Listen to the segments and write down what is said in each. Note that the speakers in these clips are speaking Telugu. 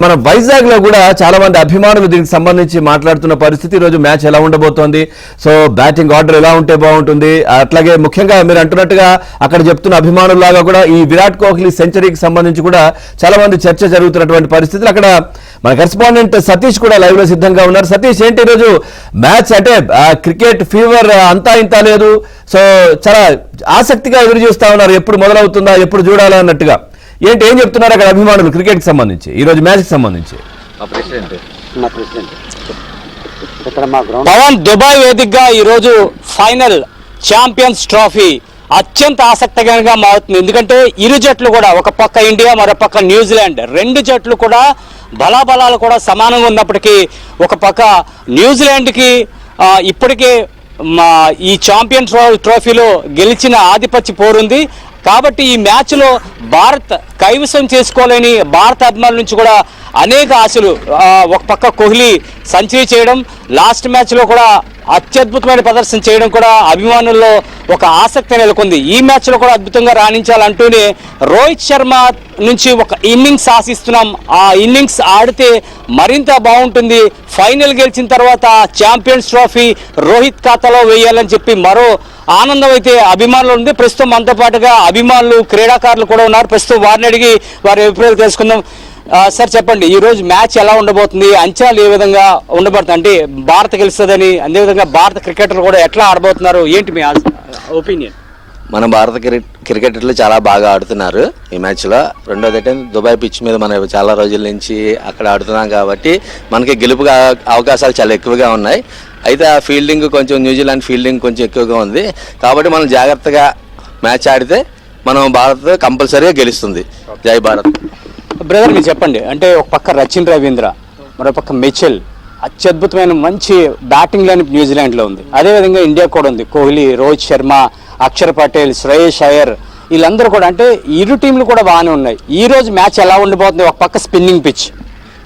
మన వైజాగ్ లో కూడా చాలా మంది అభిమానులు దీనికి సంబంధించి మాట్లాడుతున్న పరిస్థితి. ఈ రోజు మ్యాచ్ ఎలా ఉండబోతోంది, సో బ్యాటింగ్ ఆర్డర్ ఎలా ఉంటే బాగుంటుంది, అట్లాగే ముఖ్యంగా మీరు అంటున్నట్టుగా అక్కడ చెప్తున్న అభిమానుల్లాగా కూడా ఈ విరాట్ కోహ్లీ సెంచరీకి సంబంధించి కూడా చాలా మంది చర్చ జరుగుతున్నటువంటి పరిస్థితులు. అక్కడ మన కరెస్పాండెంట్ సతీష్ కూడా లైవ్ లో సిద్ధంగా ఉన్నారు. సతీష్, ఏంటి ఈరోజు మ్యాచ్ అంటే క్రికెట్ ఫీవర్ అంతా ఇంత లేదు, సో చాలా ఆసక్తిగా ఎదురు చూస్తా ఉన్నారు, ఎప్పుడు మొదలవుతుందా, ఎప్పుడు చూడాలా అన్నట్టుగా. ఏం చెప్తున్నారు అక్కడ అభిమానులు క్రికెట్ కి సంబంధించి, ఈ రోజు మ్యాచ్ కి సంబంధించి? పవన్, దుబాయ్ వేదికగా ఈ రోజు ఫైనల్ ఛాంపియన్స్ ట్రోఫీ అత్యంత ఆసక్తికరంగా మారుతుంది. ఎందుకంటే ఇరు జట్లు కూడా, ఒక పక్క ఇండియా మరో పక్క న్యూజిలాండ్, రెండు జట్లు కూడా బలాబలాలు కూడా సమానంగా ఉన్నప్పటికీ ఒక పక్క న్యూజిలాండ్కి ఇప్పటికే ఈ ఛాంపియన్ ట్రోఫీలో గెలిచిన ఆధిపత్య పోరుంది. కాబట్టి ఈ మ్యాచ్లో భారత్ కైవసం చేసుకోలేని భారత అభిమానుల నుంచి కూడా అనేక ఆశలు. ఒక పక్క కోహ్లీ సెంచరీ చేయడం, లాస్ట్ మ్యాచ్లో కూడా అత్యద్భుతమైన ప్రదర్శన చేయడం కూడా అభిమానుల్లో ఒక ఆసక్తి నెలకొంది. ఈ మ్యాచ్లో కూడా అద్భుతంగా రాణించాలంటూనే రోహిత్ శర్మ నుంచి ఒక ఇన్నింగ్స్ ఆశిస్తున్నాం, ఆ ఇన్నింగ్స్ ఆడితే మరింత బాగుంటుంది, ఫైనల్ గెలిచిన తర్వాత ఛాంపియన్స్ ట్రోఫీ రోహిత్ ఖాతాలో వేయాలని చెప్పి మరో ఆనందం అయితే అభిమానులు ఉంది. ప్రస్తుతం మనతో పాటుగా అభిమానులు, క్రీడాకారులు కూడా ఉన్నారు. ప్రస్తుతం వారిని అడిగి వారి అభిప్రాయాలు తెలుసుకుందాం. సార్ చెప్పండి, ఈ రోజు మ్యాచ్ ఎలా ఉండబోతుంది, అంచనాలు ఏ విధంగా ఉండబోతుంది, అంటే భారత్ గెలుస్తుందని, అదేవిధంగా భారత క్రికెటర్లు కూడా ఎట్లా ఆడబోతున్నారు, ఏంటి మీ ఒపీనియన్? మన భారత క్రికెటర్లు చాలా బాగా ఆడుతున్నారు ఈ మ్యాచ్లో. రెండోది అయితే దుబాయ్ పిచ్ మీద మనం చాలా రోజుల నుంచి అక్కడ ఆడుతున్నాం కాబట్టి మనకి గెలుపు అవకాశాలు చాలా ఎక్కువగా ఉన్నాయి. అయితే ఆ ఫీల్డింగ్ కొంచెం, న్యూజిలాండ్ ఫీల్డింగ్ కొంచెం ఎక్కువగా ఉంది కాబట్టి మనం జాగ్రత్తగా మ్యాచ్ ఆడితే మనం భారత్ కంపల్సరీగా గెలుస్తుంది. జై భారత్. బ్రదర్, మీరు చెప్పండి, అంటే ఒక పక్క రచిన్ రవీంద్ర, మరో పక్క మిచెల్, అత్యద్భుతమైన మంచి బ్యాటింగ్ లైన్ న్యూజిలాండ్లో ఉంది. అదేవిధంగా ఇండియా కూడా ఉంది, కోహ్లీ, రోహిత్ శర్మ, అక్షర్ పటేల్, శ్రేయస్ అయ్యర్, వీళ్ళందరూ కూడా, అంటే ఇరు టీంలు కూడా బాగానే ఉన్నాయి. ఈ రోజు మ్యాచ్ ఎలా ఉండబోతుంది? ఒక పక్క స్పిన్నింగ్ పిచ్,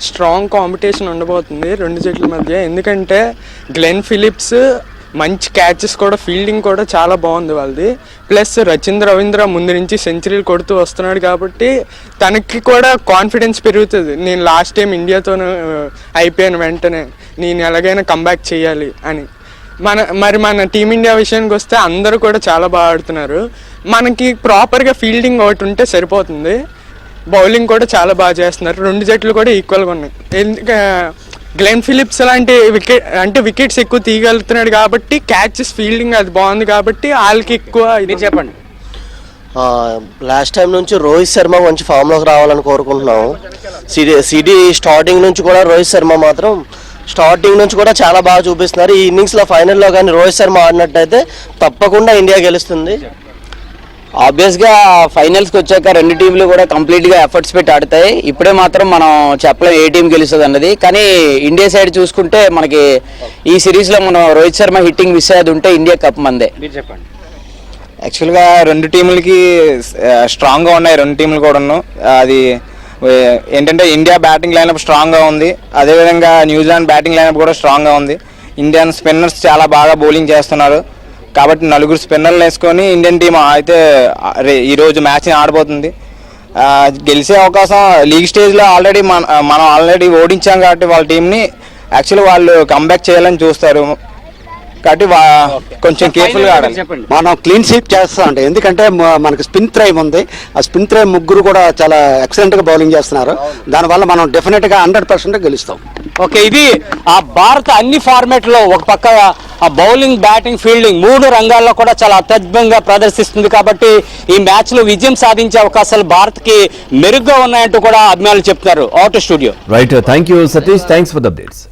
స్ట్రాంగ్ కాంపిటీషన్ ఉండబోతుంది రెండు జట్ల మధ్య. ఎందుకంటే గ్లెన్ ఫిలిప్స్ మంచి క్యాచెస్ కూడా, ఫీల్డింగ్ కూడా చాలా బాగుంది వాళ్ళది. ప్లస్ రచిన్ రవీంద్ర ముందు నుంచి సెంచరీలు కొడుతూ వస్తున్నాడు కాబట్టి తనకి కూడా కాన్ఫిడెన్స్ పెరుగుతుంది. నేను లాస్ట్ టైం ఇండియాతో అయిపోయాను, వెంటనే నేను ఎలాగైనా కంబ్యాక్ చేయాలి అని. మన టీమిండియా విషయానికి వస్తే అందరూ కూడా చాలా బాగా ఆడుతున్నారు. మనకి ప్రాపర్గా ఫీల్డింగ్ ఒకటి ఉంటే సరిపోతుంది. బౌలింగ్ కూడా చాలా బాగా చేస్తున్నారు. రెండు జట్లు కూడా ఈక్వల్గా ఉన్నాయి. గ్లెన్ ఫిలిప్స్ లాంటి వికెట్స్ ఎక్కువ తీయగలుగుతున్నాడు కాబట్టి, క్యాచెస్, ఫీల్డింగ్ అది బాగుంది కాబట్టి వాళ్ళకి ఎక్కువ. ఇది చెప్పండి. లాస్ట్ టైం నుంచి రోహిత్ శర్మ మంచి ఫామ్లోకి రావాలని కోరుకుంటున్నాము. సిడి స్టార్టింగ్ నుంచి కూడా రోహిత్ శర్మ మాత్రం స్టార్టింగ్ నుంచి కూడా చాలా బాగా చూపిస్తున్నారు. ఈ ఇన్నింగ్స్లో ఫైనల్లో కానీ రోహిత్ శర్మ ఆడినట్టయితే తప్పకుండా ఇండియా గెలుస్తుంది. ఆబ్వియస్గా ఫైనల్స్కి వచ్చాక రెండు టీంలు కూడా కంప్లీట్గా ఎఫర్ట్స్ పెట్టి ఆడతాయి. ఇప్పుడే మాత్రం మనం చెప్పలేం ఏ టీం గెలుస్తుంది అన్నది. కానీ ఇండియా సైడ్ చూసుకుంటే మనకి ఈ సిరీస్లో మనం రోహిత్ శర్మ హిట్టింగ్ మిస్ అయ్యేది ఉంటే ఇండియా కప్ మందే. చెప్పండి. యాక్చువల్గా రెండు టీములకి స్ట్రాంగ్గా ఉన్నాయి, రెండు టీంలు కూడా. అది ఏంటంటే ఇండియా బ్యాటింగ్ లైనప్ స్ట్రాంగ్గా ఉంది, అదేవిధంగా న్యూజిలాండ్ బ్యాటింగ్ లైనప్ కూడా స్ట్రాంగ్గా ఉంది. ఇండియన్ స్పిన్నర్స్ చాలా బాగా బౌలింగ్ చేస్తున్నారు కాబట్టి నలుగురు స్పిన్నర్లు వేసుకొని ఇండియన్ టీం అయితే ఈరోజు మ్యాచ్ని ఆడబోతుంది. గెలిచే అవకాశం లీగ్ స్టేజ్లో ఆల్రెడీ మనం ఆల్రెడీ ఓడించాం కాబట్టి వాళ్ళ టీంని యాక్చువల్లీ వాళ్ళు కంబ్యాక్ చేయాలని చూస్తారు కాబట్టి కొంచెం కేర్ఫుల్గా ఆడాలి. మనం క్లీన్ స్వీప్ చేస్తాం అంటే, ఎందుకంటే మనకి స్పిన్ త్రైవ్ ఉంది. ఆ స్పిన్ త్రైవ్ ముగ్గురు కూడా చాలా ఎక్సలెంట్గా బౌలింగ్ చేస్తున్నారు. దానివల్ల మనం డెఫినెట్గా 100% గెలుస్తాం. ఓకే, ఇది ఆ భారత అన్ని ఫార్మాట్లో ఒక పక్క బౌలింగ్, బ్యాటింగ్, ఫీల్డింగ్ మూడు రంగాల్లో కూడా చాలా అత్యద్భుతంగా ప్రదర్శిస్తుంది కాబట్టి ఈ మ్యాచ్లో విజయం సాధించే అవకాశాలు భారత్కి మెరుగ్గా ఉన్నాయంటూ కూడా అభిమానులు చెప్తున్నారు. Out studio. Right, thank you Satish, thanks for the updates.